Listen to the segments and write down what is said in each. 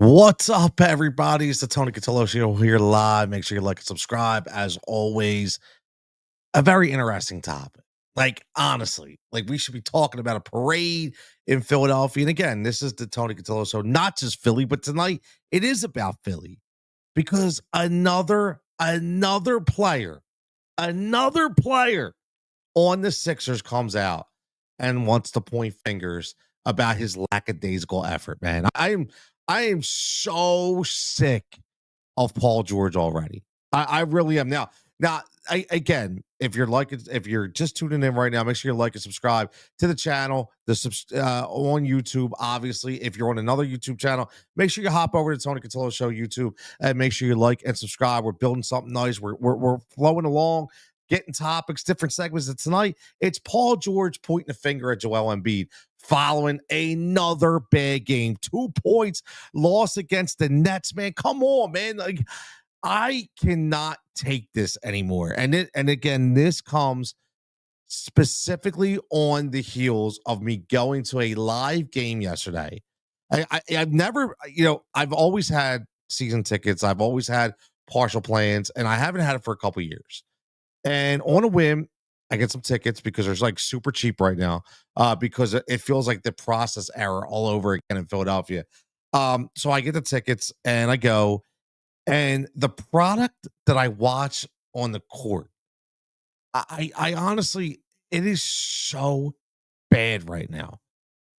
What's up, everybody? It's the Tony Cotillo Show here live. Make sure you like and subscribe. As always, a very interesting topic. Like, honestly, like we should be talking about a parade in Philadelphia. And again, this is the Tony Cotillo Show, not just Philly, but tonight it is about Philly because another player on the Sixers comes out and wants to point fingers about his lackadaisical effort, man. I am so sick of Paul George already. I really am. Now, again, if you're just tuning in right now, make sure you like and subscribe to the channel. On YouTube, obviously. If you're on another YouTube channel, make sure you hop over to Tony Cotillo Show YouTube and make sure you like and subscribe. We're building something nice. We're flowing along, getting topics, different segments. And tonight, it's Paul George pointing a finger at Joel Embiid following another bad game. 2 points loss against the Nets, man. Come on, man. Like, I cannot take this anymore. And again, this comes specifically on the heels of me going to a live game yesterday. I've never, I've always had season tickets. I've always had partial plans, and I haven't had it for a couple years. And on a whim, I get some tickets because there's like super cheap right now. Because it feels like the process error all over again in Philadelphia. So I get the tickets and I go, and the product that I watch on the court, I honestly, it is so bad right now.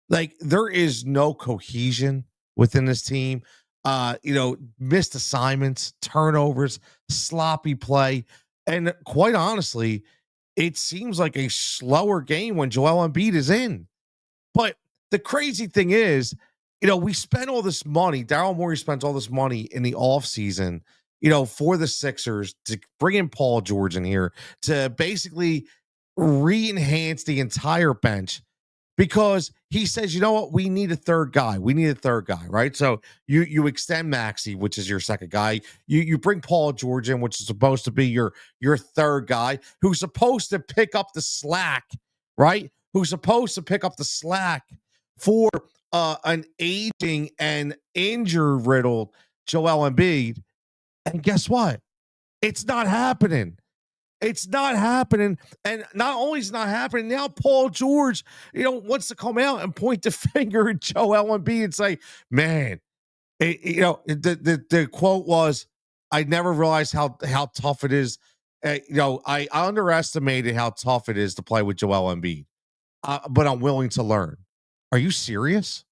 Like there is no cohesion within this team. Missed assignments, turnovers, sloppy play, and quite honestly, it seems like a slower game when Joel Embiid is in. But the crazy thing is, we spent all this money. Daryl Morey spends all this money in the offseason, for the Sixers to bring in Paul George in here to basically re-enhance the entire bench because he says, you know what, we need a third guy. We need a third guy, right? So you extend Maxey, which is your second guy. You bring Paul George in, which is supposed to be your third guy, who's supposed to pick up the slack, right? Who's supposed to pick up the slack for an aging and injury-riddled Joel Embiid. And guess what? It's not happening. It's not happening. And not only is it not happening, now Paul George, wants to come out and point the finger at Joel Embiid and say, man, the quote was, I never realized how tough it is. I underestimated how tough it is to play with Joel Embiid, but I'm willing to learn. Are you serious?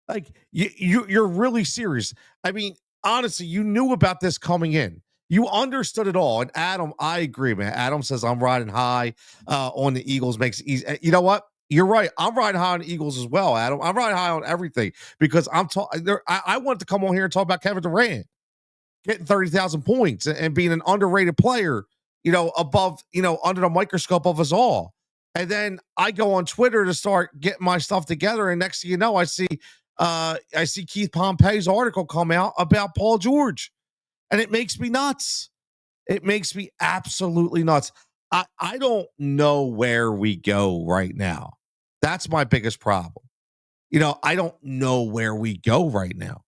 Like you're really serious. I mean, honestly, you knew about this coming in. You understood it all. And Adam, I agree, man. Adam says I'm riding high on the Eagles. Makes it easy. You know what? You're right. I'm riding high on the Eagles as well, Adam. I'm riding high on everything because I'm talking. I wanted to come on here and talk about Kevin Durant getting 30,000 points and being an underrated player. Above, under the microscope of us all. And then I go on Twitter to start getting my stuff together, and next thing you know, I see Keith Pompey's article come out about Paul George. And it makes me nuts. It makes me absolutely nuts. I don't know where we go right now. That's my biggest problem. I don't know where we go right now.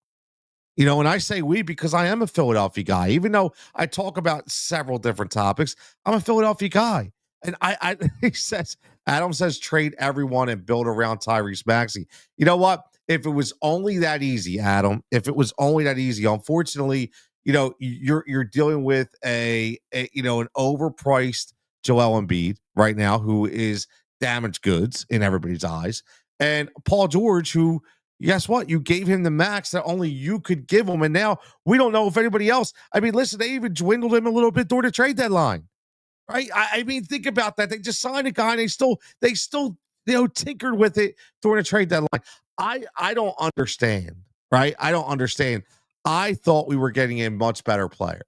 And I say we because I am a Philadelphia guy. Even though I talk about several different topics, I'm a Philadelphia guy. And Adam says trade everyone and build around Tyrese Maxey. You know what? If it was only that easy, Adam, if it was only that easy, unfortunately, you're dealing with an overpriced Joel Embiid right now, who is damaged goods in everybody's eyes, and Paul George, who, guess what, you gave him the max that only you could give him, and now we don't know if anybody else. I mean, listen, they even dwindled him a little bit during the trade deadline, right? I mean, think about that. They just signed a guy, and they still tinkered with it during the trade deadline. I don't understand, right? I don't understand. I thought we were getting a much better player.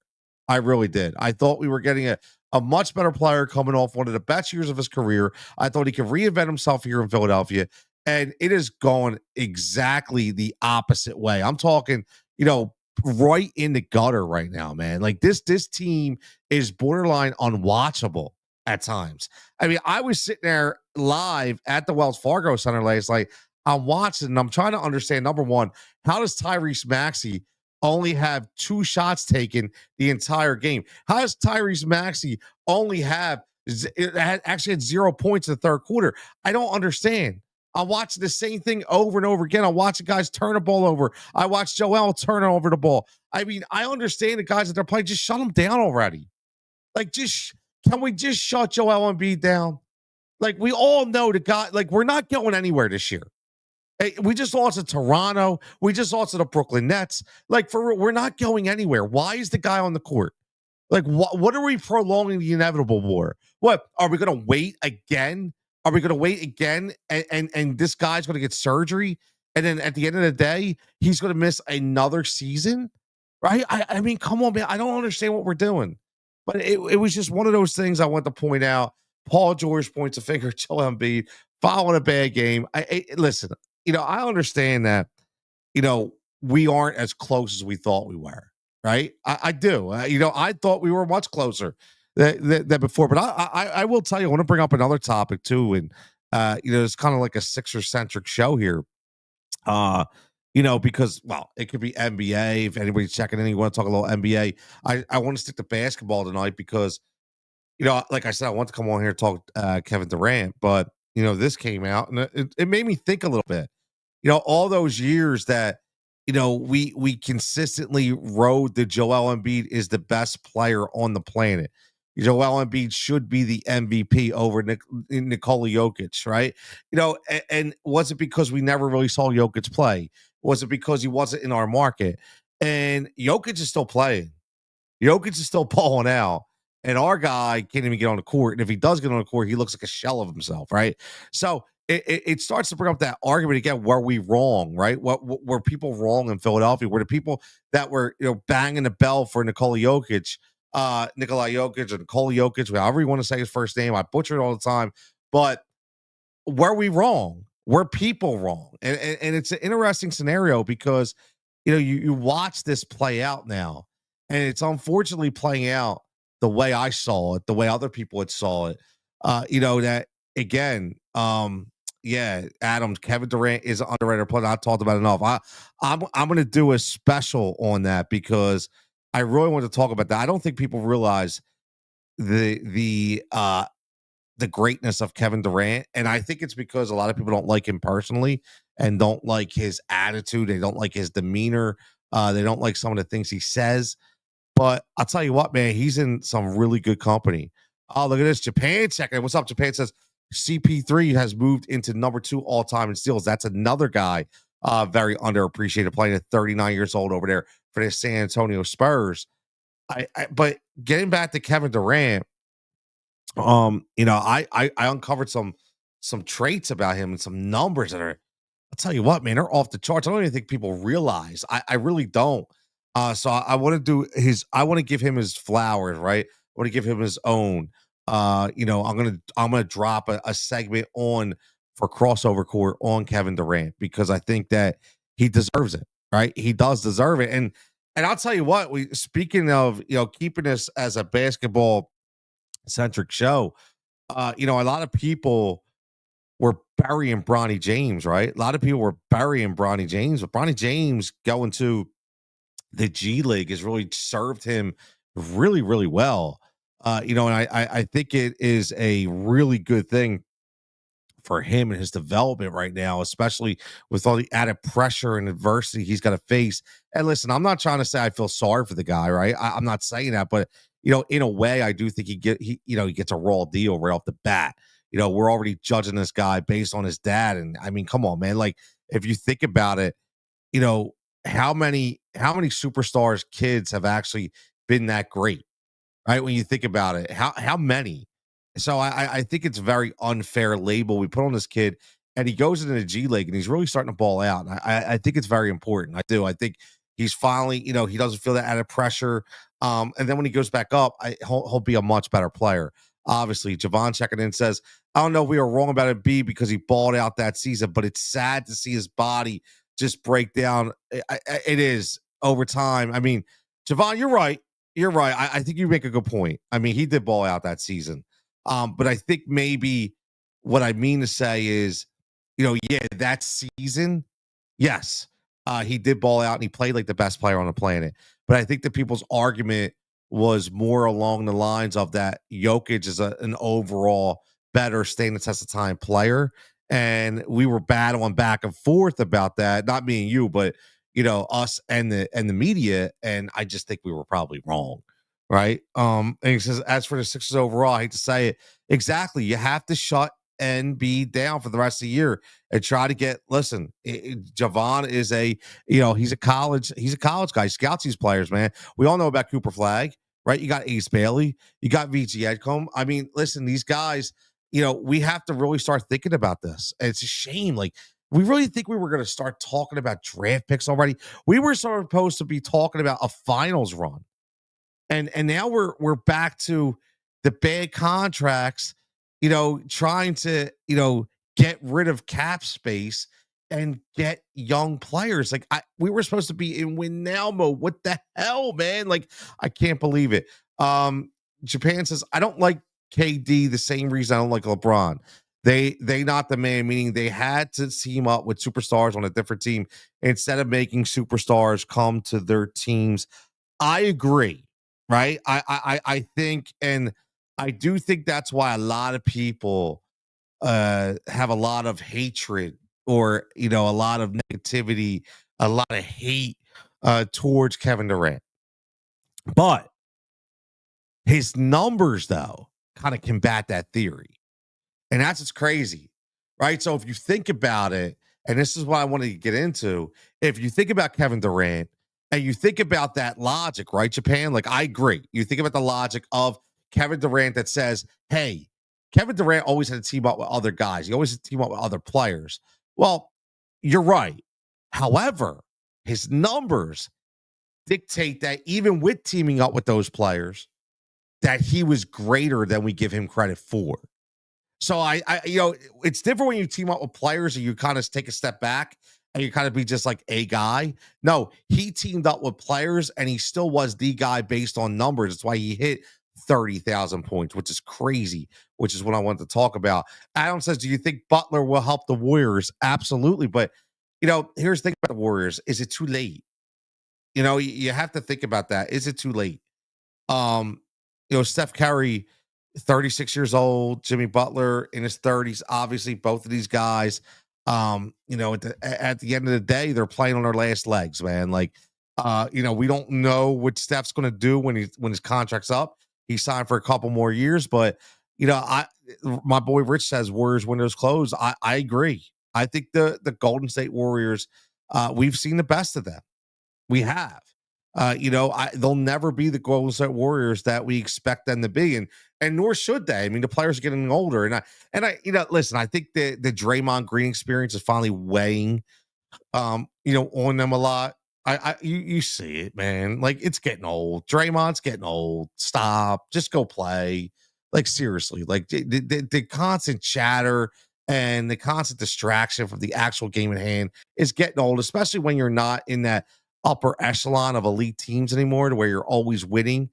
I really did. I thought we were getting a much better player coming off one of the best years of his career. I thought he could reinvent himself here in Philadelphia, and it is going exactly the opposite way. I'm talking, right in the gutter right now, man. Like this team is borderline unwatchable at times. I mean, I was sitting there live at the Wells Fargo Center last night. I'm watching and I'm trying to understand number one, how does Tyrese Maxey only have 2 shots taken the entire game? How does Tyrese Maxey only have actually had 0 points in the third quarter? I don't understand. I'm watching the same thing over and over again. I'm watching guys turn the ball over. I watch Joel turn over the ball. I mean, I understand the guys that they're playing. Just shut them down already. Like, can we just shut Joel Embiid down? Like, we all know the guy. Like, we're not going anywhere this year. Hey, we just lost to Toronto. We just lost to the Brooklyn Nets. Like, for real, we're not going anywhere. Why is the guy on the court? Like, what are we prolonging the inevitable war? What are we going to wait again? Are we going to wait again? And this guy's going to get surgery, and then at the end of the day, he's going to miss another season, right? I mean, come on, man. I don't understand what we're doing, but it was just one of those things I want to point out. Paul George points a finger at Joel Embiid following a bad game. Listen. I understand that we aren't as close as we thought we were, right? I do. I thought we were much closer than before. But I will tell you, I want to bring up another topic too, and it's kind of like a Sixer centric show here. Because it could be NBA. If anybody's checking in, you want to talk a little NBA. I want to stick to basketball tonight because like I said, I want to come on here and talk Kevin Durant, but this came out and it made me think a little bit. All those years that we consistently rode the Joel Embiid is the best player on the planet. Joel Embiid should be the MVP over Nikola Jokic, right? And was it because we never really saw Jokic play? Was it because he wasn't in our market? And Jokic is still playing. Jokic is still balling out. And our guy can't even get on the court. And if he does get on the court, he looks like a shell of himself, right? So it starts to bring up that argument again. Were we wrong, right? What were people wrong in Philadelphia? Were the people that were banging the bell for Nikola Jokic, or Nikola Jokic, however you want to say his first name? I butcher it all the time. But were we wrong? Were people wrong? And it's an interesting scenario because you watch this play out now, and it's unfortunately playing out the way I saw it, the way other people had saw it. That again, Adam, Kevin Durant is an underrated player. I talked about it enough. I'm going to do a special on that because I really want to talk about that. I don't think people realize the greatness of Kevin Durant, and I think it's because a lot of people don't like him personally and don't like his attitude. They don't like his demeanor. They don't like some of the things he says. But I'll tell you what, man, he's in some really good company. Oh, look at this. Japan checking. What's up? Japan says CP3 has moved into number 2 all time in steals. That's another guy very underappreciated, playing at 39 years old over there for the San Antonio Spurs. But getting back to Kevin Durant, I uncovered some traits about him and some numbers that are, I'll tell you what, man, they're off the charts. I don't even think people realize. I really don't. So I want to I want to give him his flowers, right? I want to give him his own. I'm gonna drop a segment on for crossover court on Kevin Durant because I think that he deserves it, right? He does deserve it. And I'll tell you what, speaking of keeping this as a basketball centric show, a lot of people were burying Bronny James, right? A lot of people were burying Bronny James, but Bronny James going to the G League has really served him really, really well. And I think it is a really good thing for him and his development right now, especially with all the added pressure and adversity he's got to face. And listen, I'm not trying to say I feel sorry for the guy, right? I'm not saying that, but in a way, I do think he gets a raw deal right off the bat. We're already judging this guy based on his dad, and I mean, come on, man. Like, if you think about it, how many superstars kids have actually been that great, right? When you think about it, how many? So I think it's a very unfair label we put on this kid, and he goes into the G League and he's really starting to ball out. And I think it's very important. I do. I think he's finally, he doesn't feel that added pressure. And then when he goes back up, he'll be a much better player. Obviously, Javon checking in says, I don't know if we were wrong about Embiid because he balled out that season, but it's sad to see his body just break down. It is over time. I mean, Javon, you're right. You're right. I think you make a good point. I mean, he did ball out that season. But I think maybe what I mean to say is Yeah, that season, yes, he did ball out and he played like the best player on the planet. But I think that people's argument was more along the lines of that Jokic is an overall better stand the test of time player. And we were battling back and forth about that. Not me and you, but us and the media. And I just think we were probably wrong. Right. And he says, as for the Sixers overall, I hate to say it. Exactly. You have to shut NB down for the rest of the year and try to get. Listen, Javon is he's a college guy. He scouts these players, man. We all know about Cooper Flag, right? You got Ace Bailey, you got VG Edcombe. I mean, listen, these guys, we have to really start thinking about this. And it's a shame. Like, we really think we were going to start talking about draft picks already. We were supposed to be talking about a finals run, and now we're back to the bad contracts, trying to get rid of cap space and get young players. Like, we were supposed to be in win now mode. What the hell, man? Like, I can't believe it. Japan says, I don't like KD the same reason I don't like LeBron. They not the man, meaning they had to team up with superstars on a different team instead of making superstars come to their teams. I agree, right? I think, and I do think that's why a lot of people have a lot of hatred, or a lot of negativity, a lot of hate towards Kevin Durant. But his numbers, though, kind of combat that theory. And that's what's crazy, right? So if you think about it, and this is what I wanted to get into, if you think about Kevin Durant and you think about that logic, right, Japan? Like, I agree. You think about the logic of Kevin Durant that says, hey, Kevin Durant always had to team up with other guys. He always had to team up with other players. Well, you're right. However, his numbers dictate that even with teaming up with those players, that he was greater than we give him credit for. So it's different when you team up with players and you kind of take a step back and you kind of be just like a guy. No, he teamed up with players and he still was the guy based on numbers. That's why he hit 30,000 points, which is crazy, which is what I wanted to talk about. Adam says, do you think Butler will help the Warriors? Absolutely. But, here's the thing about the Warriors. Is it too late? You have to think about that. Is it too late? Steph Curry, 36 years old, Jimmy Butler in his 30s. Obviously, both of these guys, at the end of the day, they're playing on their last legs, man. Like, we don't know what Steph's going to do when his contract's up. He signed for a couple more years, but my boy Rich says Warriors windows closed. I agree. I think the Golden State Warriors, we've seen the best of them. We have. They'll never be the Golden State Warriors that we expect them to be, and nor should they. I mean, the players are getting older, and I listen. I think the Draymond Green experience is finally weighing, on them a lot. You see it, man. Like, it's getting old. Draymond's getting old. Stop. Just go play. Like, seriously. Like, the constant chatter and the constant distraction from the actual game at hand is getting old, especially when you're not in that upper echelon of elite teams anymore, to where you're always winning.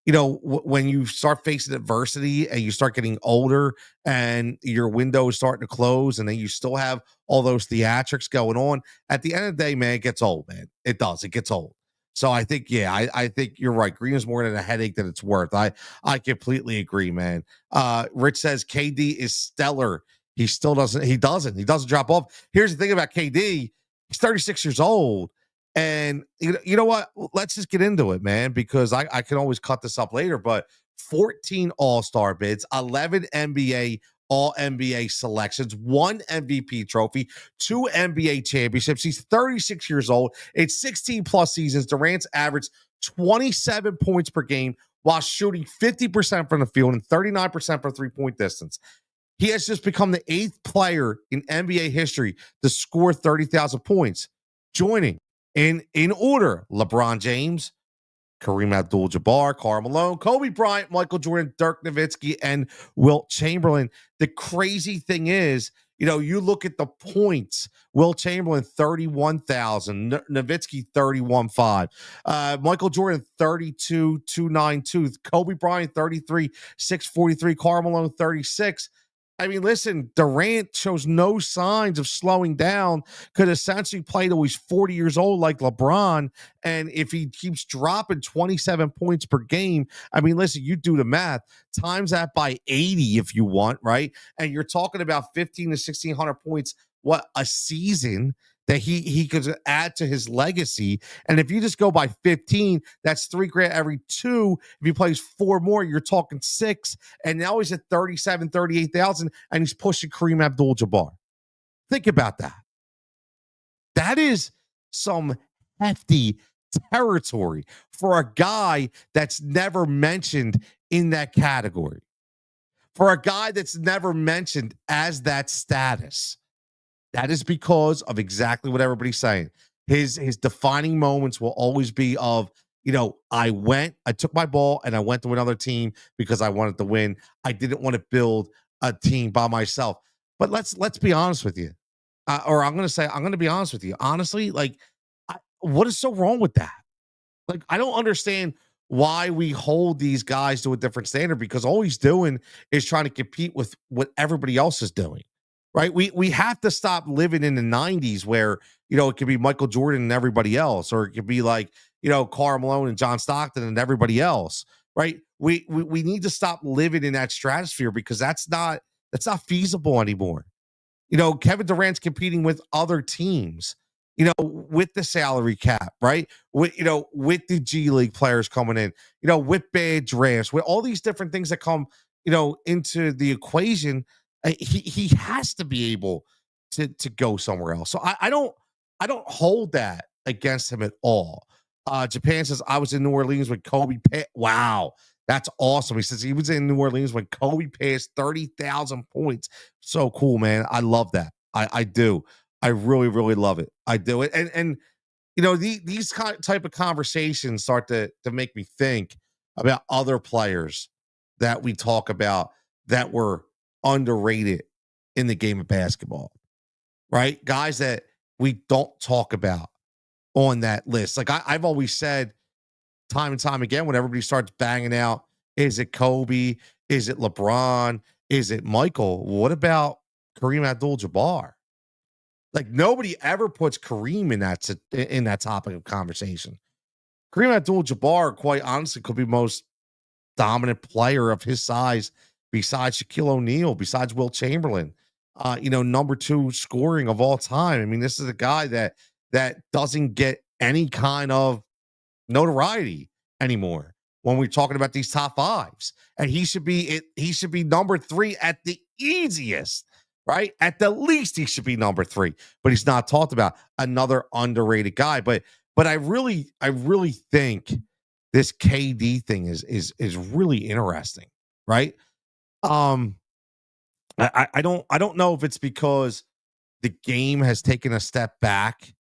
When you start facing adversity and you start getting older and your window is starting to close, and then you still have all those theatrics going on, at the end of the day, man, it gets old, man. It does. It gets old. So I think, yeah, I think you're right. Green is more than a headache than it's worth. I completely agree, man. Rich says KD is stellar. He doesn't drop off. Here's the thing about KD. He's 36 years old. And you know what? Let's just get into it, man, because I can always cut this up later. But 14 All-Star bids, 11 NBA All-NBA selections, 1 MVP trophy, 2 NBA championships. He's 36 years old. It's 16 plus seasons. Durant's averaged 27 points per game while shooting 50% from the field and 39% from three-point distance. He has just become the 8th player in NBA history to score 30,000 points, joining in order: LeBron James, Kareem Abdul-Jabbar, Karl Malone, Kobe Bryant, Michael Jordan, Dirk Nowitzki, and Wilt Chamberlain. The crazy thing is, you look at the points: Wilt Chamberlain 31,000, Nowitzki 31,500, Michael Jordan 32,292, Kobe Bryant 33,643, Karl Malone 36. I mean, listen, Durant shows no signs of slowing down, could essentially play till he's 40 years old like LeBron. And if he keeps dropping 27 points per game, I mean, listen, you do the math, times that by 80 if you want, right? And you're talking about 15 to 1600 points, what a season that he could add to his legacy. And if you just go by 15, that's 3 grand every two. If he plays four more, you're talking six. And now he's at 37, 38,000, and he's pushing Kareem Abdul-Jabbar. Think about that. That is some hefty territory for a guy that's never mentioned in that category, for a guy that's never mentioned as that status. That is because of exactly what everybody's saying. His defining moments will always be of, I took my ball and I went to another team because I wanted to win. I didn't want to build a team by myself. But let's be honest with you. Or I'm going to be honest with you. Honestly, like, what is so wrong with that? Like, I don't understand why we hold these guys to a different standard, because all he's doing is trying to compete with what everybody else is doing. Right? We have to stop living in the 90s where, it could be Michael Jordan and everybody else, or it could be like, Karl Malone and John Stockton and everybody else. Right? We need to stop living in that stratosphere, because that's not feasible anymore. Kevin Durant's competing with other teams, with the salary cap, right? With the G League players coming in, with bad drafts, with all these different things that come, into the equation. He has to be able to go somewhere else. So I don't hold that against him at all. Japan says, I was in New Orleans when Kobe wow, that's awesome. He says he was in New Orleans when Kobe passed 30,000 points. So cool, man. I love that. I do. I really, really love it. I do it. And these type of conversations start to make me think about other players that we talk about that were underrated in the game of basketball, right? Guys that we don't talk about on that list. Like, I've always said time and time again, when everybody starts banging out, is it Kobe? Is it LeBron? Is it Michael? What about Kareem Abdul-Jabbar? Like, nobody ever puts Kareem in that topic of conversation. Kareem Abdul-Jabbar, quite honestly, could be most dominant player of his size besides Shaquille O'Neal, besides Will Chamberlain. Number two scoring of all time. I mean, this is a guy that doesn't get any kind of notoriety anymore when we're talking about these top fives. And he should be number three at the easiest, right? At the least, he should be number three, but he's not talked about. Another underrated guy. But I really think this KD thing is really interesting, right? Um, I don't know if it's because the game has taken a step back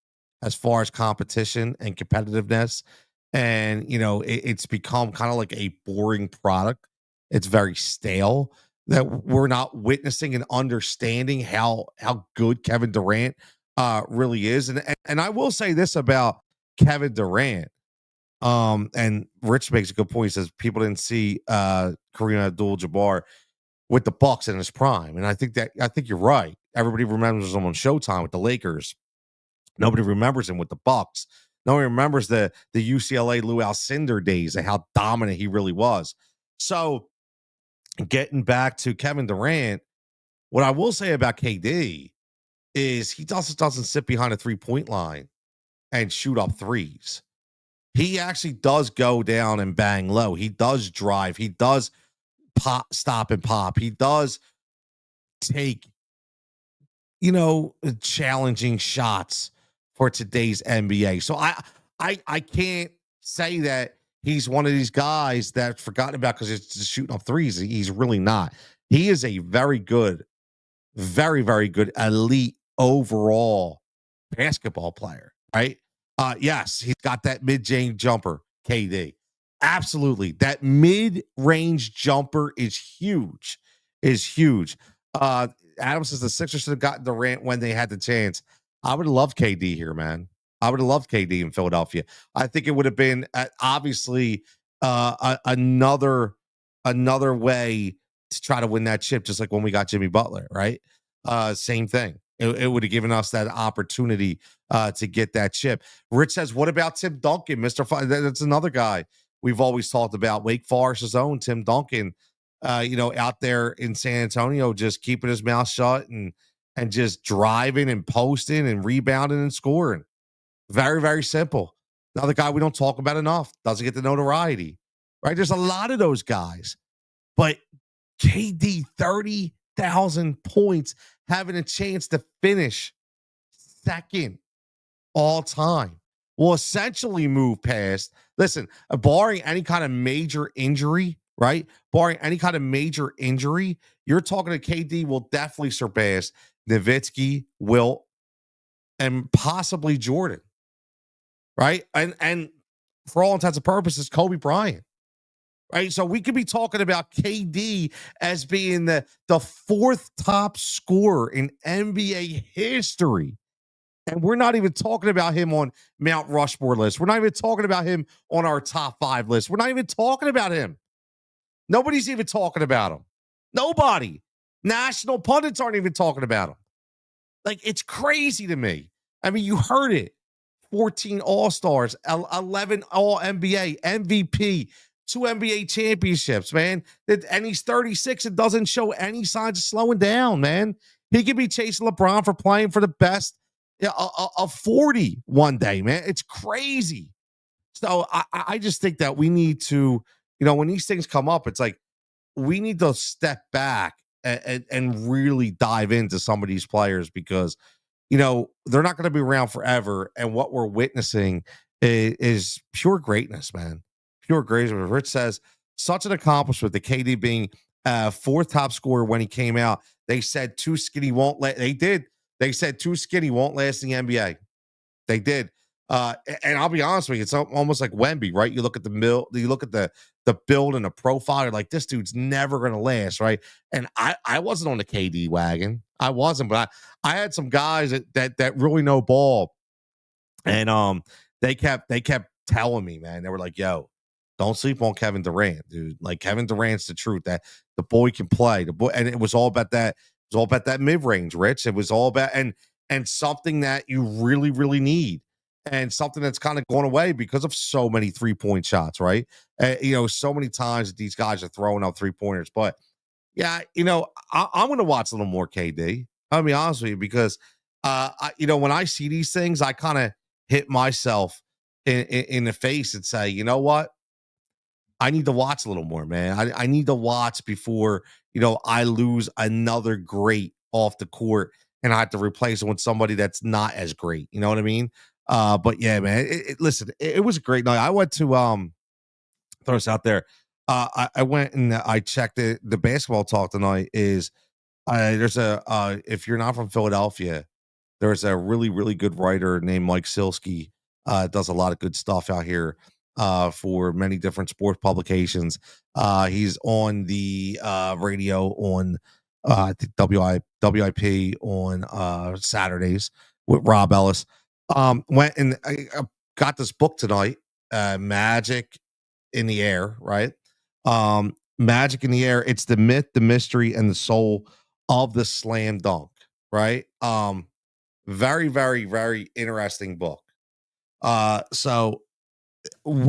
as far as competition and competitiveness, and it's become kind of like a boring product. It's very stale, that we're not witnessing and understanding how good Kevin Durant really is. And I will say this about Kevin Durant. And Rich makes a good point. He says people didn't see Kareem Abdul-Jabbar with the Bucks in his prime, and I think you're right. Everybody remembers him on Showtime with the Lakers. Nobody remembers him with the Bucks. Nobody remembers the UCLA Lou Alcindor days and how dominant he really was. So, getting back to Kevin Durant, what I will say about KD is he also doesn't sit behind a 3-point line and shoot up threes. He actually does go down and bang low. He does drive. He does pop, stop and pop. He does take, challenging shots for today's NBA. So I can't say that he's one of these guys that's forgotten about because it's just shooting up threes. He's really not. He is a very good, very, very good elite overall basketball player, right? Yes, he's got that mid-range jumper, KD. Absolutely. That mid-range jumper is huge. Is huge. Adam says the Sixers should have gotten Durant when they had the chance. I would have loved KD here, man. I would have loved KD in Philadelphia. I think it would have been obviously another way to try to win that chip, just like when we got Jimmy Butler, right? Same thing. It would have given us that opportunity to get that chip. Rich says, "What about Tim Duncan, Mister? That's another guy we've always talked about. Wake Forest's own Tim Duncan, out there in San Antonio, just keeping his mouth shut and just driving and posting and rebounding and scoring. Very, very simple. Another guy we don't talk about enough. Doesn't get the notoriety, right? There's a lot of those guys, but KD 30,000 points, having a chance to finish second all time will essentially move past. Listen, barring any kind of major injury, right? Barring any kind of major injury, you're talking to KD will definitely surpass Nowitzki, Wilt, and possibly Jordan, right? And for all intents and purposes, Kobe Bryant. Right. So we could be talking about KD as being the fourth top scorer in NBA history. And we're not even talking about him on Mount Rushmore list. We're not even talking about him on our top 5 list. We're not even talking about him. Nobody's even talking about him. Nobody. National pundits aren't even talking about him. Like, it's crazy to me. I mean, you heard it. 14 All-Stars, 11 All-NBA, MVP, 2 NBA championships, man. And he's 36 and doesn't show any signs of slowing down, man. He could be chasing LeBron for playing for the best of 40 one day, man. It's crazy. So I just think that we need to, when these things come up, it's like we need to step back and really dive into some of these players because they're not going to be around forever. And what we're witnessing is pure greatness, man. Pure greatness. Rich says, such an accomplishment, the KD being fourth top scorer when he came out. They said too skinny won't let. They did. They said too skinny won't last in the NBA. They did. And I'll be honest with you, it's almost like Wemby, right? You look at you look at the build and the profile, you're like, this dude's never gonna last, right? And I wasn't on the KD wagon. I wasn't, but I had some guys that really know ball. And they kept telling me, man, they were like, yo, don't sleep on Kevin Durant, dude. Like Kevin Durant's the truth. That the boy can play. The boy, and it was all about that. It was all about that mid-range, Rich. It was all about and something that you really, really need. And something that's kind of going away because of so many 3-point shots, right? So many times that these guys are throwing up 3-pointers. But yeah, I'm going to watch a little more KD. I'll be honest with you because, when I see these things, I kind of hit myself in the face and say, you know what? I need to watch a little more, man. I need to watch before, I lose another great off the court and I have to replace it with somebody that's not as great. You know what I mean? But yeah, man, listen, it was a great night. I went to, throw this out there. I went and I checked the basketball talk tonight is, there's if you're not from Philadelphia, there's a really, really good writer named Mike Silsky, does a lot of good stuff out here for many different sports publications. He's on the radio on I think WIP on Saturdays with Rob Ellis. Went and I got this book tonight, Magic in the Air, right? Magic in the Air. It's the myth, the mystery, and the soul of the slam dunk, right? Very, very, very interesting book. So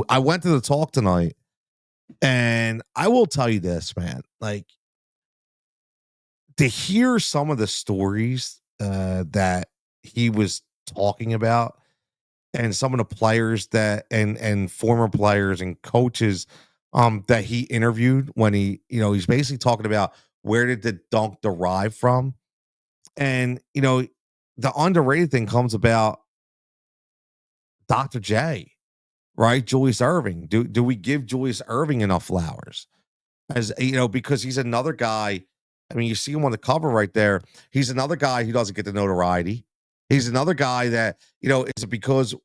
I went to the talk tonight, and I will tell you this, man. Like to hear some of the stories that he was talking about, and some of the players that and former players and coaches that he interviewed when he's basically talking about where did the dunk derive from, and the underrated thing comes about Dr. J, right? Julius Irving. Do we give Julius Irving enough flowers? As because he's another guy. I mean, you see him on the cover right there. He's another guy who doesn't get the notoriety. He's another guy that, is it because,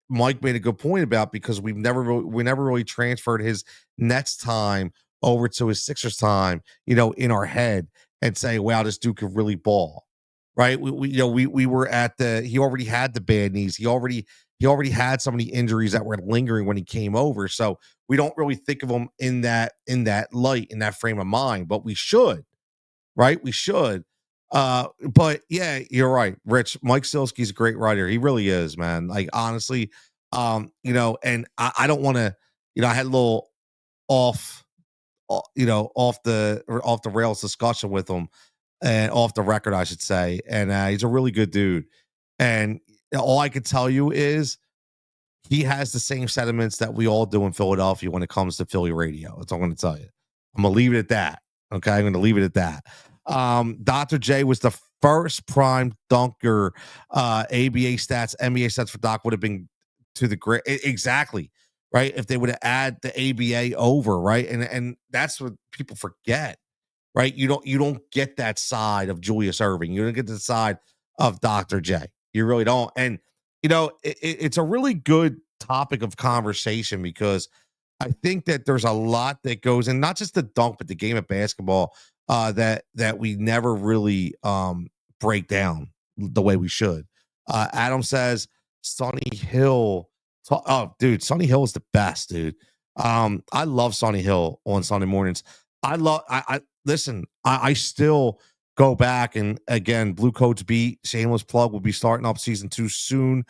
Mike made a good point about because we never really transferred his Nets time over to his Sixers time, in our head and say, wow, this dude could really ball. Right. We were at he already had the bad knees. He he already had so many injuries that were lingering when he came over. So we don't really think of him in that light, in that frame of mind, but we should, right? We should. But yeah, you're right, Rich. Mike Silsky's a great writer. He really is, man. Like honestly, and I don't want to, I had a little off, off the rails discussion with him, and off the record, I should say. And he's a really good dude. And all I could tell you is he has the same sentiments that we all do in Philadelphia when it comes to Philly radio. That's all I'm going to tell you. I'm going to leave it at that. Okay, I'm going to leave it at that. Dr. J was the first prime dunker. ABA stats, NBA stats for Doc would have been to the great exactly right if they would have add the ABA over, right, and that's what people forget, right? You don't get that side of Julius Irving. You don't get the side of Dr. J. You really don't. And it's a really good topic of conversation because I think that there's a lot that goes in, not just the dunk, but the game of basketball that we never really break down the way we should. Adam says Sonny Hill. Oh, dude, Sonny Hill is the best, dude. I love Sonny Hill on Sunday mornings. I listen. I still go back and again, Blue Coats beat. Shameless plug. Will be starting up season 2 soon.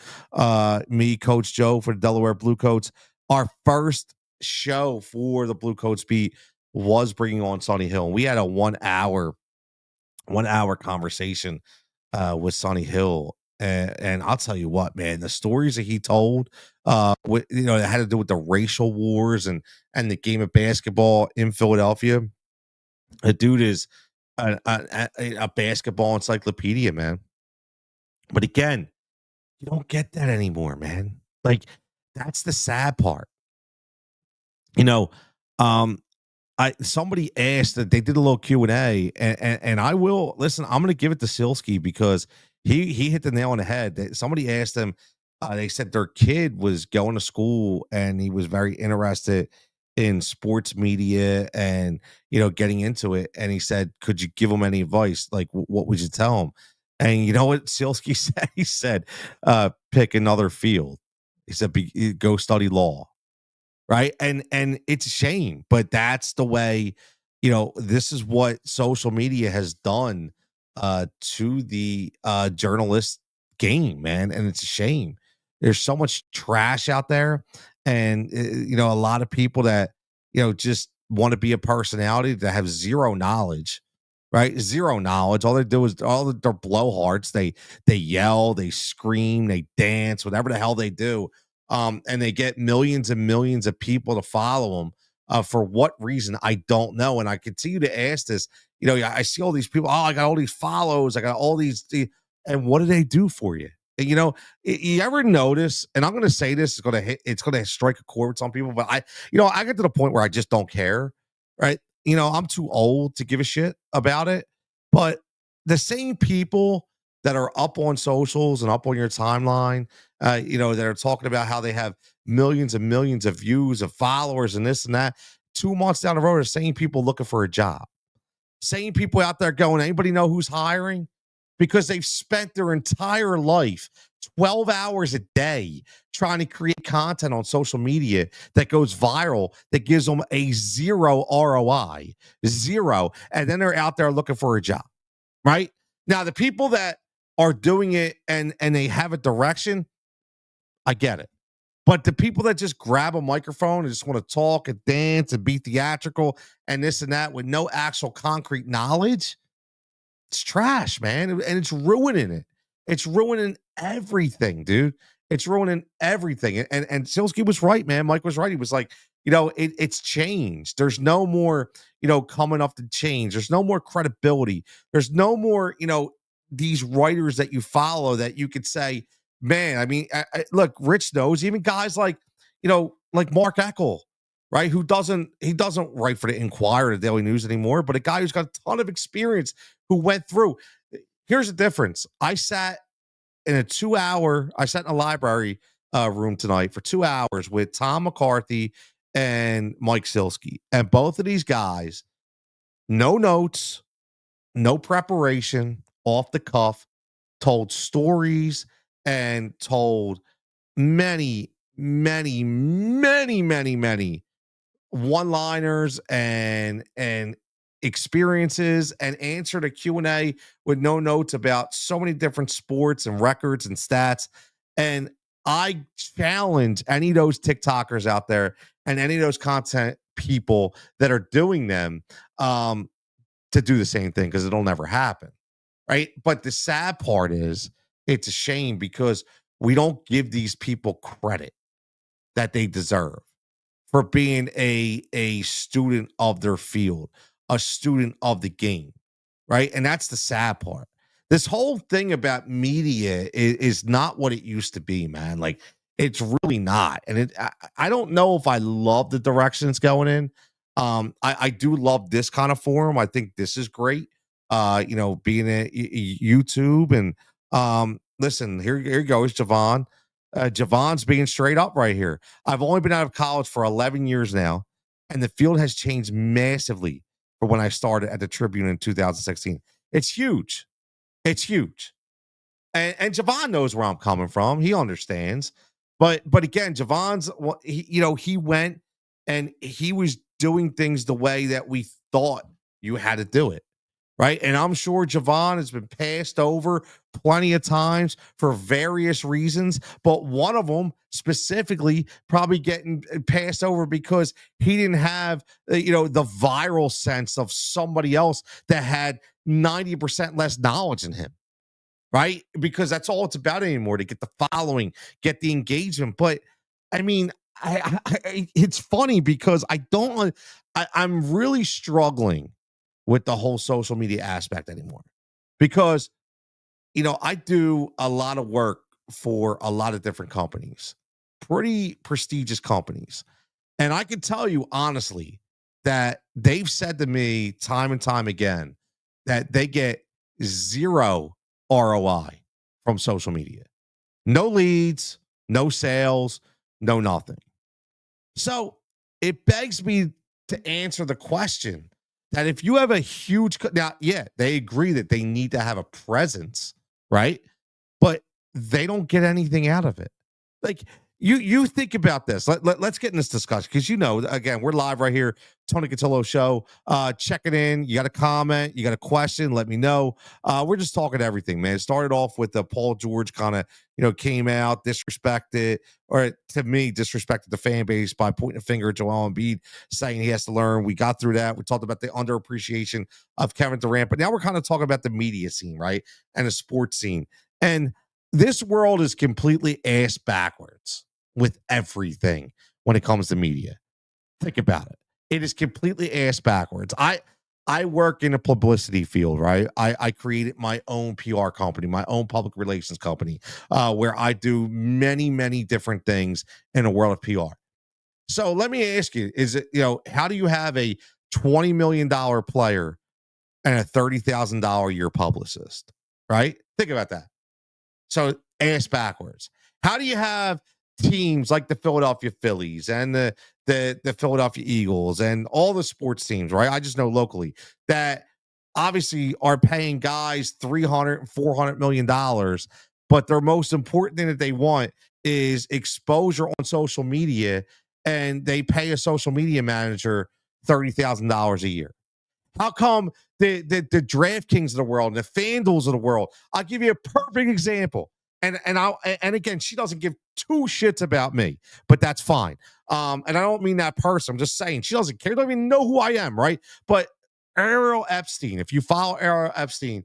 Me, Coach Joe for the Delaware Blue Coats. Our first show for the Blue Coats beat was bringing on Sonny Hill. We had a 1 hour conversation with Sonny Hill. And I'll tell you what, man, the stories that he told, that had to do with the racial wars and the game of basketball in Philadelphia. The dude is a basketball encyclopedia, man. But again, you don't get that anymore, man. Like that's the sad part. You know, um, I somebody asked that they did a little Q&A and I will listen, I'm gonna give it to Silsky because he hit the nail on the head. Somebody asked him, they said their kid was going to school and he was very interested in sports media and getting into it. And he said, could you give him any advice? Like what would you tell him? And you know what Silsky said? He said, pick another field. He said, go study law, right? And it's a shame, but that's the way, this is what social media has done to the journalist game, man. And it's a shame. There's so much trash out there, and a lot of people that just want to be a personality that have zero knowledge, right? Zero knowledge. All they do is they're blowhards. They yell, they scream, they dance, whatever the hell they do, and they get millions and millions of people to follow them. For what reason, I don't know. And I continue to ask this. I see all these people. Oh, I got all these follows. I got all these. And what do they do for you? And, you ever notice? And I'm going to say this is going to hit. It's going to strike a chord with some people. But I get to the point where I just don't care. Right? I'm too old to give a shit about it. But the same people that are up on socials and up on your timeline, that are talking about how they have millions and millions of views of followers and this and that. 2 months down the road, are same people looking for a job. Same people out there going, anybody know who's hiring? Because they've spent their entire life 12 hours a day trying to create content on social media that goes viral, that gives them a zero ROI, zero. And then they're out there looking for a job, right? Now, the people that are doing it and they have a direction, I get it. But the people that just grab a microphone and just want to talk and dance and be theatrical and this and that with no actual concrete knowledge, it's trash, man. And it's ruining it. It's ruining everything, dude. It's ruining everything. And Silsky was right, man. Mike was right. He was like, it's changed. There's no more, coming up to change. There's no more credibility. There's no more, these writers that you follow that you could say, man, I mean, look, Rich knows even guys like Mark Eckel, right? He doesn't write for the Inquirer or the Daily News anymore, but a guy who's got a ton of experience who went through. Here's the difference. I sat in a library room tonight for 2 hours with Tom McCarthy and Mike Silsky. And both of these guys, no notes, no preparation, off the cuff, told stories and told many one-liners and experiences, and answered a Q&A with no notes about so many different sports and records and stats. And I challenge any of those TikTokers out there and any of those content people that are doing them, um, to do the same thing, because it'll never happen. Right. But the sad part is, it's a shame because we don't give these people credit that they deserve for being a student of their field, a student of the game, right? And that's the sad part. This whole thing about media is not what it used to be, man. Like, it's really not. And I don't know if I love the direction it's going in. I do love this kind of forum. I think this is great. Being at YouTube, and listen, here goes Javon. Javon's being straight up right here. I've only been out of college for 11 years now, and the field has changed massively from when I started at the Tribune in 2016. It's huge. It's huge. And Javon knows where I'm coming from. He understands. But again, Javon's he went and he was doing things the way that we thought you had to do it. Right. And I'm sure Javon has been passed over plenty of times for various reasons, but one of them specifically probably getting passed over because he didn't have, the viral sense of somebody else that had 90% less knowledge than him. Right. Because that's all it's about anymore, to get the following, get the engagement. But I mean, it's funny because I'm really struggling with the whole social media aspect anymore, because I do a lot of work for a lot of different companies, pretty prestigious companies, and I can tell you honestly that they've said to me time and time again that they get zero ROI from social media. No leads, no sales, no nothing. So it begs me to answer the question that if you have a huge now, yeah, they agree that they need to have a presence, right? But they don't get anything out of it. Like, you think about this. Let's get in this discussion, because again, we're live right here, Tony Cotillo Show. Check it in. You got a comment, you got a question, let me know. We're just talking everything, man. It started off with the Paul George kind of came out, disrespected, or to me, disrespected the fan base by pointing a finger at Joel Embiid, saying he has to learn. We got through that. We talked about the underappreciation of Kevin Durant, but now we're kind of talking about the media scene, right? And the sports scene. And this world is completely ass backwards with everything when it comes to media. Think about it. It is completely ass backwards. I work in a publicity field, right? I created my own PR company, my own public relations company, where I do many different things in the world of PR. So let me ask you, how do you have a $20 million player and a $30,000 a year publicist, right? Think about that. So ass backwards. How do you have teams like the Philadelphia Phillies and the Philadelphia Eagles and all the sports teams, right? I just know locally that obviously are paying guys 300 and 400 million dollars, but their most important thing that they want is exposure on social media, and they pay a social media manager $30,000 a year. How come the DraftKings of the world and the FanDuels of the world? I'll give you a perfect example. And again, she doesn't give two shits about me, but that's fine. And I don't mean that person. I'm just saying she doesn't care. Don't even know who I am, right? But Ariel Epstein, if you follow Ariel Epstein,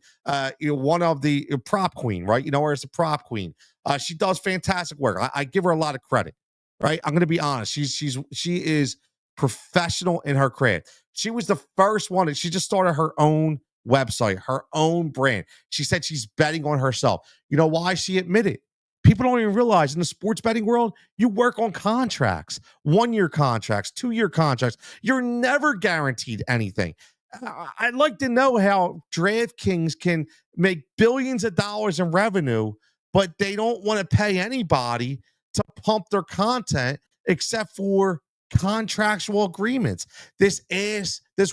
one of the prop queen, right? You know her as the prop queen. She does fantastic work. I give her a lot of credit, right? I'm going to be honest. She is professional in her craft. She was the first one. She just started her own website, her own brand. She said she's betting on herself. You know why? She admitted. People don't even realize in the sports betting world, you work on contracts, 1-year contracts, 2-year contracts. You're never guaranteed anything. I'd like to know how DraftKings can make billions of dollars in revenue, but they don't want to pay anybody to pump their content except for contractual agreements. This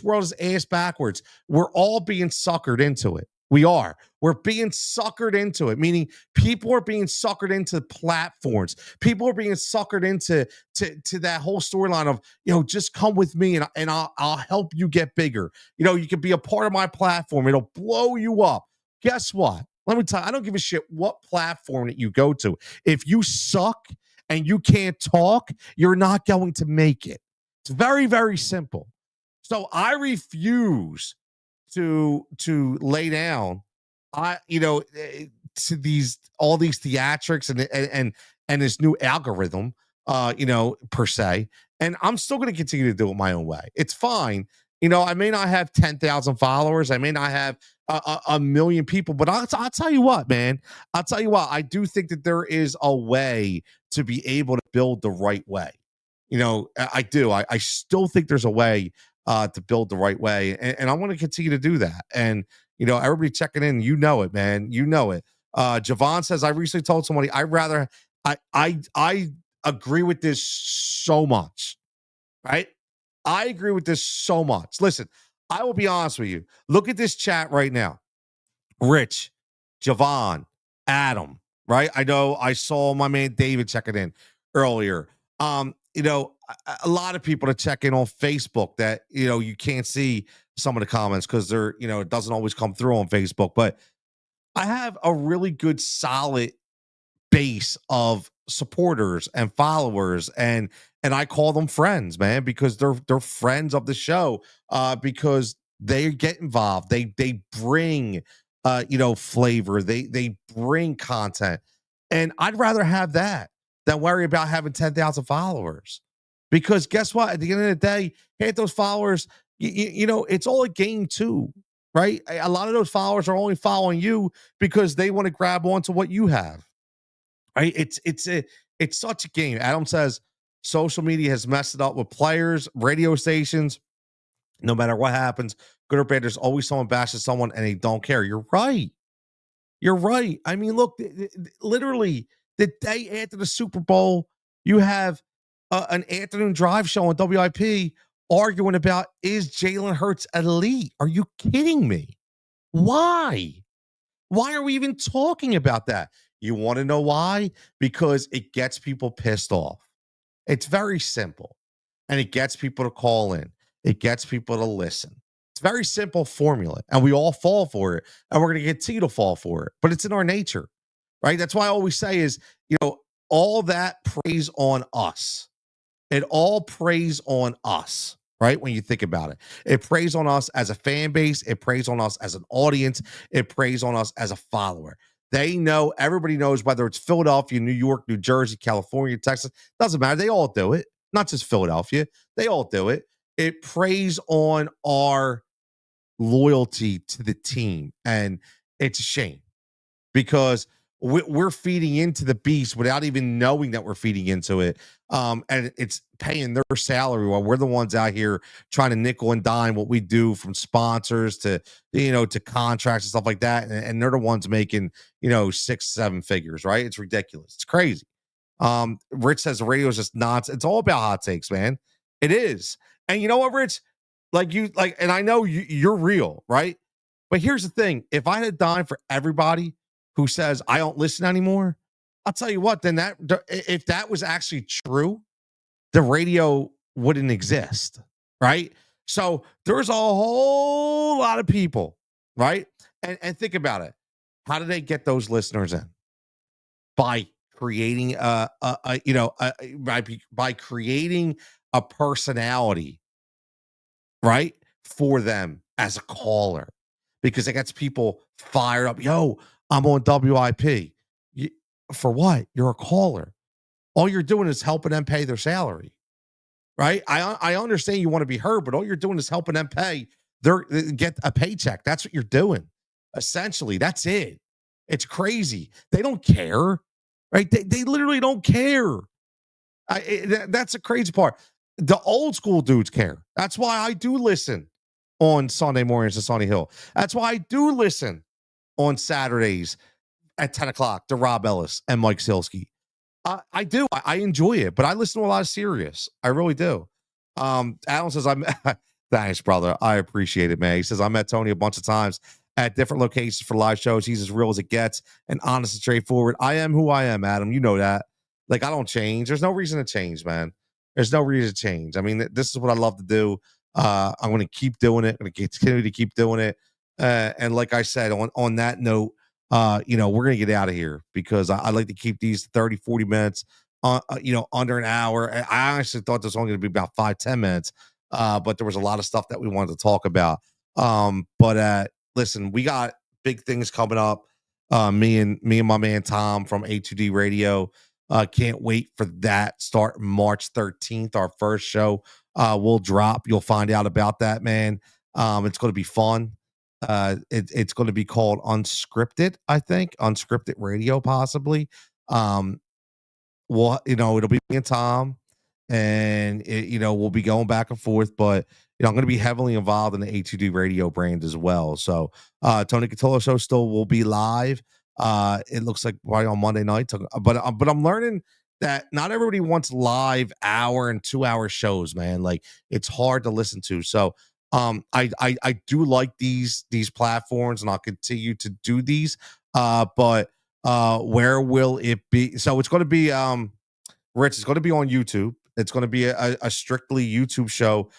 world is ass backwards. We're all being suckered into it. We are. We're being suckered into it, meaning people are being suckered into platforms. People are being suckered into to that whole storyline of, just come with me and I'll help you get bigger. You can be a part of my platform. It'll blow you up. Guess what? Let me tell you, I don't give a shit what platform that you go to. If you suck and you can't talk, you're not going to make it. It's very, very simple. So I refuse to lay down to these all these theatrics and this new algorithm per se, and I'm still going to continue to do it my own way. It's fine. I may not have 10,000 followers, I may not have a million people, but I'll tell you what, man. I'll tell you what, I do think that there is a way to be able to build the right way. I do. I still think there's a way to build the right way. And I want to continue to do that. And, everybody checking in, it, man. It. Javon says, I recently told somebody I agree with this so much, right? I agree with this so much. Listen, I will be honest with you. Look at this chat right now. Rich, Javon, Adam, right? I know I saw my man David checking in earlier. A lot of people to check in on Facebook that, you can't see some of the comments because they're, it doesn't always come through on Facebook. But I have a really good, solid base of supporters and followers, and I call them friends, man, because they're friends of the show, because they get involved. They bring flavor. They bring content. And I'd rather have that than worry about having 10,000 followers. Because guess what? At the end of the day, hit those followers, it's all a game too, right? A lot of those followers are only following you because they want to grab onto what you have. Right? It's such a game. Adam says social media has messed it up with players, radio stations. No matter what happens, good or bad, there's always someone bashing someone and they don't care. You're right. You're right. I mean, look, literally the day after the Super Bowl, you have an afternoon drive show on WIP arguing about, is Jalen Hurts elite? Are you kidding me? Why? Why are we even talking about that? You want to know why? Because it gets people pissed off. It's very simple. And it gets people to call in. It gets people to listen. It's a very simple formula. And we all fall for it. And we're going to continue to fall for it. But it's in our nature, right? That's why I always say is, all that praise on us. It all preys on us, right? When you think about it, it preys on us as a fan base. It preys on us as an audience. It preys on us as a follower. They know, everybody knows, whether it's Philadelphia, New York, New Jersey, California, Texas, doesn't matter. They all do it. Not just Philadelphia. They all do it. It preys on our loyalty to the team. And it's a shame because we're feeding into the beast without even knowing that we're feeding into it. And it's paying their salary while we're the ones out here trying to nickel and dime what we do, from sponsors to, to contracts and stuff like that. And they're the ones making, 6-7 figures, right? It's ridiculous. It's crazy. Rich says the radio is just nonsense. It's all about hot takes, man. It is. And you know what, Rich? And I know you're real, right? But here's the thing. If I had a dime for everybody who says I don't listen anymore, I'll tell you what, then if that was actually true, the radio wouldn't exist, right? So there's a whole lot of people, right? And think about it. How do they get those listeners in? By creating by creating a personality, right, for them as a caller, because it gets people fired up. Yo, I'm on WIP. For what? You're a caller. All you're doing is helping them pay their salary, right? I understand you want to be heard, but all you're doing is helping them get a paycheck. That's what you're doing. Essentially, that's it. It's crazy. They don't care, right? They literally don't care. That's the crazy part. The old school dudes care. That's why I do listen on Sunday mornings to Sonny Hill. That's why I do listen on Saturdays at 10 o'clock to Rob Ellis and Mike Silsky. I do. I enjoy it, but I listen to a lot of Sirius. I really do. Alan says, thanks, brother. I appreciate it, man. He says, I met Tony a bunch of times at different locations for live shows. He's as real as it gets and honest and straightforward. I am who I am, Adam. You know that. Like, I don't change. There's no reason to change, man. There's no reason to change. I mean, this is what I love to do. I'm going to keep doing it. I'm going to continue to keep doing it. And like I said, on that note, we're going to get out of here because I like to keep these 30, 40 minutes, under an hour. I honestly thought this was only going to be about 5, 10 minutes, but there was a lot of stuff that we wanted to talk about. But listen, we got big things coming up. Me and my man Tom from A2D Radio. Can't wait for that. Start March 13th. Our first show will drop. You'll find out about that, man. It's going to be fun. It's going to be called Unscripted, I think. Unscripted Radio, possibly. Well, it'll be me and Tom, and we'll be going back and forth. But I'm going to be heavily involved in the A2D Radio brand as well. So, Tony Cotillo show still will be live. It looks like probably on Monday night. But I'm learning that not everybody wants live hour and 2 hour shows, man. Like, it's hard to listen to. So, I do like these platforms, and I'll continue to do these. But where will it be? So it's going to be Rich. It's going to be on YouTube. It's going to be a strictly YouTube show,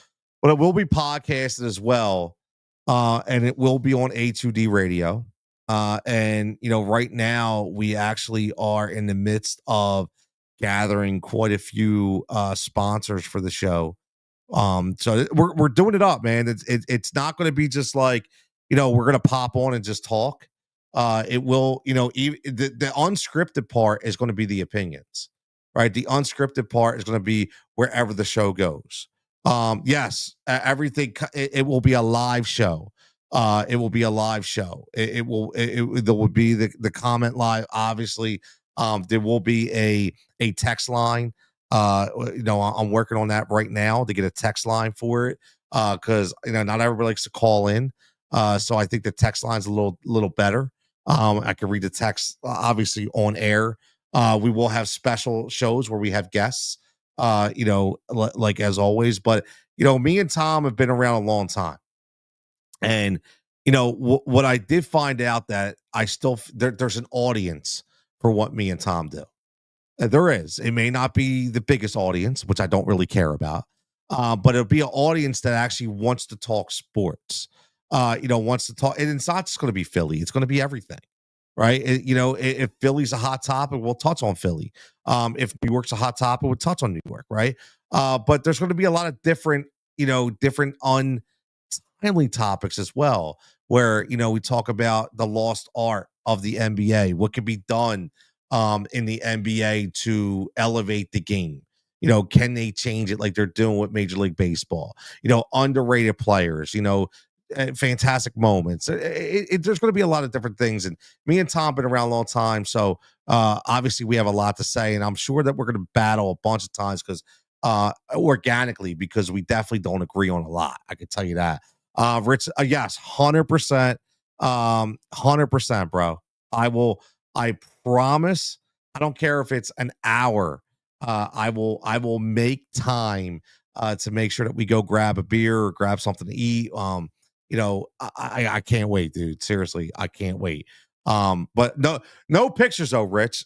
but it will be podcasted as well, and it will be on A2D Radio. And right now we actually are in the midst of gathering quite a few sponsors for the show. So we're doing it up, man. It's not going to be just like we're going to pop on and just talk. It will, even the unscripted part is going to be the opinions, right? The unscripted part is going to be wherever the show goes. Yes, everything. It will be a live show. It will be a live show. There will be the comment live. Obviously, there will be a text line. I'm working on that right now to get a text line for it. Because not everybody likes to call in. So I think the text line's a little better. I can read the text obviously on air. We will have special shows where we have guests, like as always. But me and Tom have been around a long time, and what I did find out that I still there's an audience for what me and Tom do. There is. It may not be the biggest audience, which I don't really care about, but it'll be an audience that actually wants to talk sports. Wants to talk, and it's not just going to be Philly. It's going to be everything, right? If Philly's a hot topic, we'll touch on Philly. If New York's a hot topic, we'll touch on New York, right? But there's going to be a lot of different untimely topics as well, where we talk about the lost art of the NBA, what can be done in the NBA to elevate the game. Can they change it like they're doing with Major League Baseball? Underrated players, fantastic moments. There's going to be a lot of different things. And me and Tom been around a long time. So obviously we have a lot to say. And I'm sure that we're going to battle a bunch of times because organically, because we definitely don't agree on a lot. I can tell you that. Rich, yes, 100%. 100%, bro. I promise. I don't care if it's an hour. I will make time to make sure that we go grab a beer or grab something to eat. I can't wait, dude. Seriously, I can't wait. But no pictures though, Rich.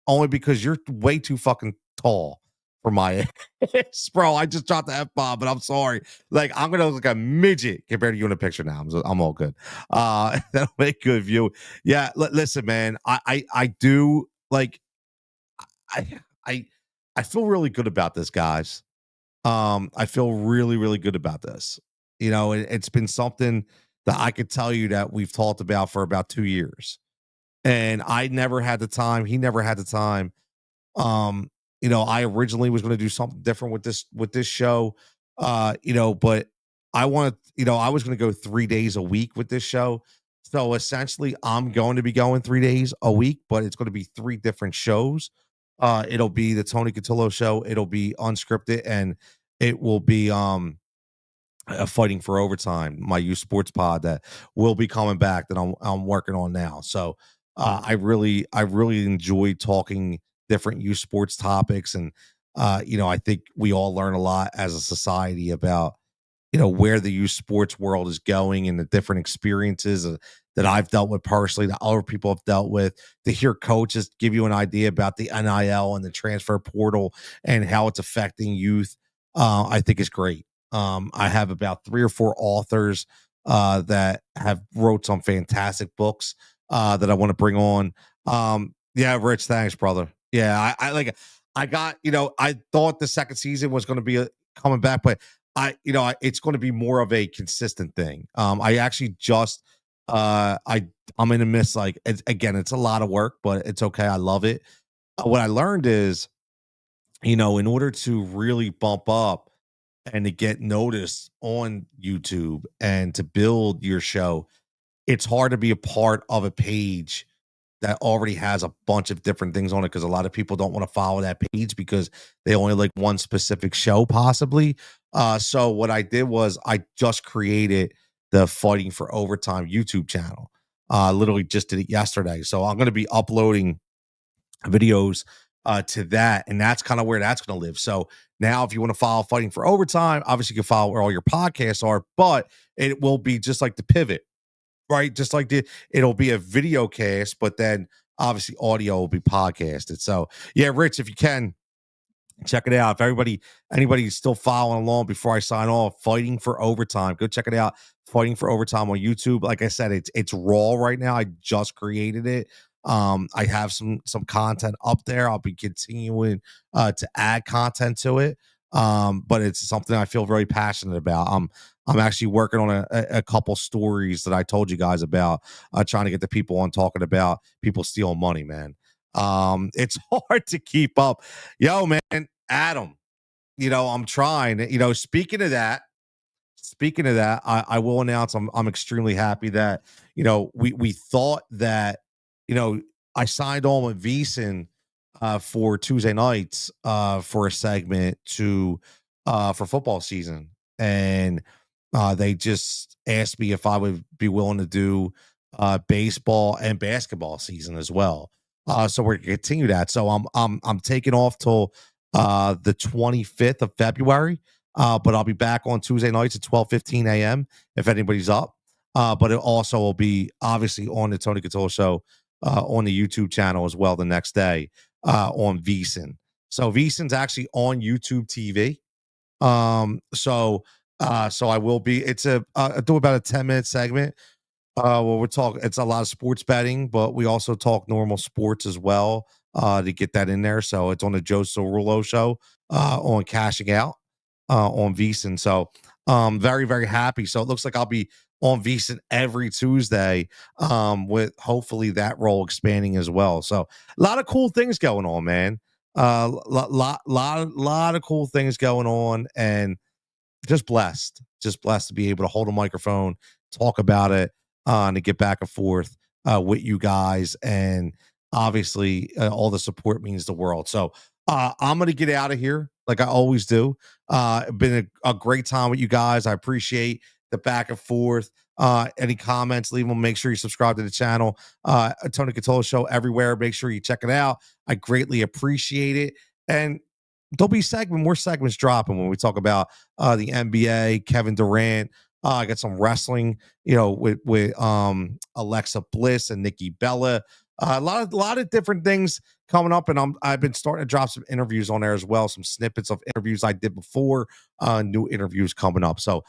Only because you're way too fucking tall for my ass, bro. I just dropped the F-bomb, but I'm sorry. Like, I'm gonna look like a midget compared to you in a picture now. I'm all good. That'll make good view. Yeah, listen, man. I do like. I I feel really good about this, guys. I feel really, really good about this. It's been something that I could tell you that we've talked about for about 2 years, and I never had the time. He never had the time. I originally was going to do something different with this show, but I was going to go 3 days a week with this show. So essentially, I'm going to be going 3 days a week, but it's going to be three different shows. It'll be the Tony Cotillo show. It'll be unscripted, and it will be fighting for overtime. My youth sports pod that will be coming back that I'm working on now. So I really enjoy talking different youth sports topics, and I think we all learn a lot as a society about where the youth sports world is going and the different experiences that I've dealt with personally, that other people have dealt with, to hear coaches give you an idea about the NIL and the transfer portal and how it's affecting youth, I think is great. I have about 3 or 4 authors that have wrote some fantastic books that I want to bring on. Yeah, Rich, thanks, brother. Yeah, I like. I got, I thought the second season was going to be coming back, but it's going to be more of a consistent thing. I actually just, I'm in the midst, like, it's a lot of work, but it's okay. I love it. What I learned is, in order to really bump up and to get noticed on YouTube and to build your show, it's hard to be a part of a page that already has a bunch of different things on it, because a lot of people don't want to follow that page because they only like one specific show, possibly. So what I did was I just created the Fighting for Overtime YouTube channel. Literally just did it yesterday. So I'm going to be uploading videos to that, and that's kind of where that's going to live. So now, if you want to follow Fighting for Overtime, obviously you can follow where all your podcasts are, but it will be just like the pivot, right? Just like it'll be a video cast, but then obviously audio will be podcasted. So yeah, Rich, if you can check it out. If anybody's still following along before I sign off, Fighting for Overtime, go check it out. Fighting for Overtime on YouTube. Like I said, it's raw right now. I just created it. I have some content up there. I'll be continuing to add content to it. But it's something I feel very passionate about. I'm actually working on a couple stories that I told you guys about, trying to get the people on talking about people stealing money, man. It's hard to keep up. Yo, man, Adam, I'm trying. Speaking of that, I will announce I'm extremely happy that, we thought that, you know, I signed on with VSiN for Tuesday nights for a segment to for football season. And they just asked me if I would be willing to do baseball and basketball season as well. So we're gonna continue that. So I'm taking off till the 25th of February. But I'll be back on Tuesday nights at 12:15 a.m. if anybody's up. But it also will be obviously on the Tony Cotillo Show on the YouTube channel as well the next day on VSiN. So VSiN's actually on YouTube TV. So I will be. I do about a 10-minute segment. Well, we're talking. It's a lot of sports betting, but we also talk normal sports as well to get that in there. So it's on the Joe Cirulo Show on Cashing Out on VSiN. So very, very happy. So it looks like I'll be on VSiN every Tuesday with hopefully that role expanding as well. So a lot of cool things going on, man. Lot of cool things going on, and just blessed to be able to hold a microphone, talk about it, and to get back and forth with you guys. And obviously, all the support means the world. So I'm going to get out of here like I always do. Been a great time with you guys. I appreciate the back and forth. Any comments, leave them. Make sure you subscribe to the channel. Tony Cotillo Show everywhere. Make sure you check it out. I greatly appreciate it. And there'll be more segments dropping when we talk about the NBA, Kevin Durant. I got some wrestling, with Alexa Bliss and Nikki Bella. A lot of different things coming up, and I've been starting to drop some interviews on there as well, some snippets of interviews I did before, new interviews coming up. So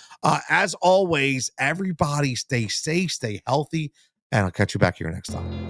as always, everybody stay safe, stay healthy, and I'll catch you back here next time.